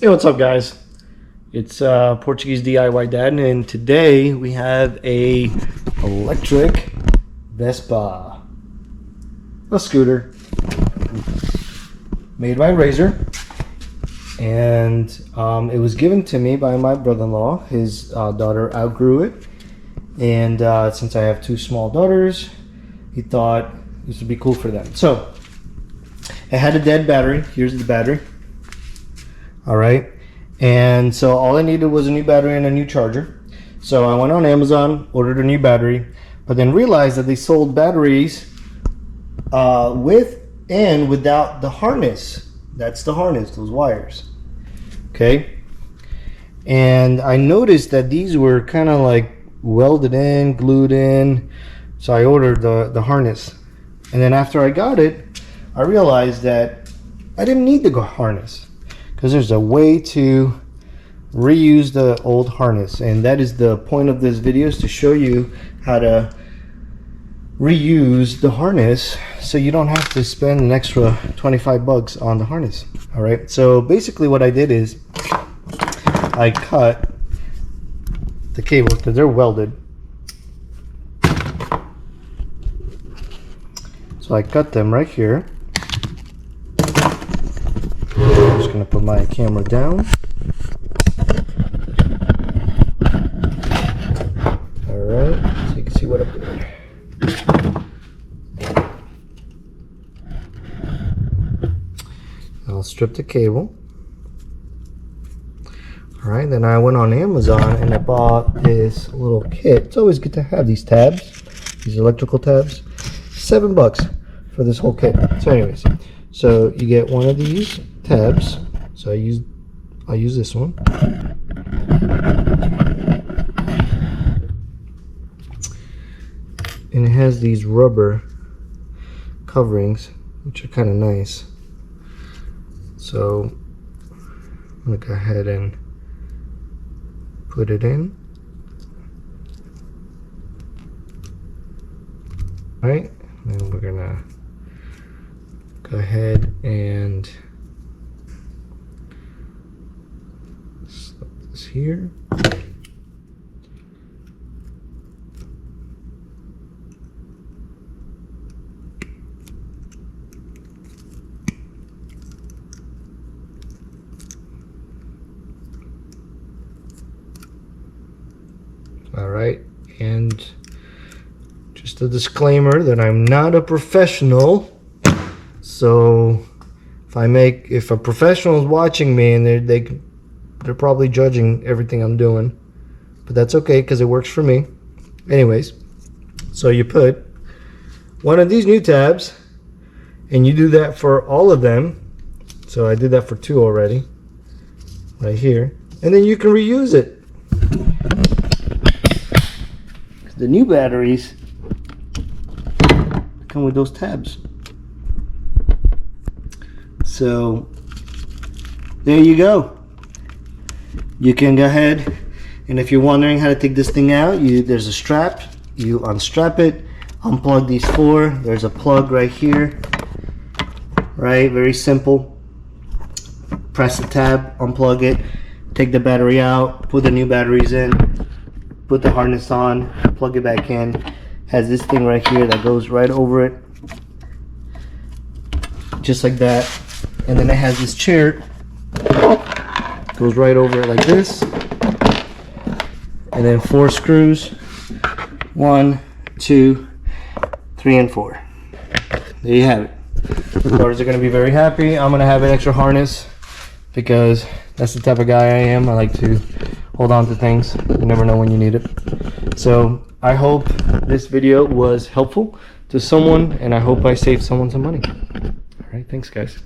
Hey, what's up, guys? It's Portuguese DIY Dad, and today we have a electric Vespa, a scooter made by Razor, and it was given to me by my brother-in-law. His daughter outgrew it, and since I have two small daughters, he thought this would be cool for them. So it had a dead battery. Here's the battery. All right, and so all I needed was a new battery and a new charger. So I went on Amazon, ordered a new battery, but then realized that they sold batteries with and without the harness. That's the harness, those wires. Okay, and I noticed that these were kind of like welded in, glued in. So I ordered the harness, and then after I got it, I realized that I didn't need the harness, because there's a way to reuse the old harness, and that is the point of this video, is to show you how to reuse the harness so you don't have to spend an extra 25 bucks on the harness. All right, so basically what I did is I cut the cables because they're welded. So I cut them right here. I'm just going to put my camera down. Alright, so you can see what I'm doing. I'll strip the cable. Alright, then I went on Amazon and I bought this little kit. It's always good to have these tabs, these electrical tabs. $7 for this whole kit. So anyways, so you get one of these tabs. So I use this one. And it has these rubber coverings, which are kind of nice. So I'm gonna go ahead and put it in. All right, then we're gonna go ahead and slip this here. All right, and just a disclaimer that I'm not a professional. So if a professional is watching me, and they're probably judging everything I'm doing, but that's okay because it works for me. Anyways, so you put one of these new tabs, and you do that for all of them. So I did that for two already, right here, and then you can reuse it. The new batteries come with those tabs. So there you go. You can go ahead, and if you're wondering how to take this thing out, there's a strap. You unstrap it, unplug these four. There's a plug right here. Right, very simple. Press the tab, unplug it, take the battery out, put the new batteries in, put the harness on, plug it back in. Has this thing right here that goes right over it, just like that. And then it has this chair, goes right over it like this, and then 4 screws, 1, 2, 3, and 4. There you have it. The daughters are going to be very happy. I'm going to have an extra harness because that's the type of guy I am. I like to hold on to things. You never know when you need it. So I hope this video was helpful to someone, and I hope I saved someone some money. All right, thanks guys.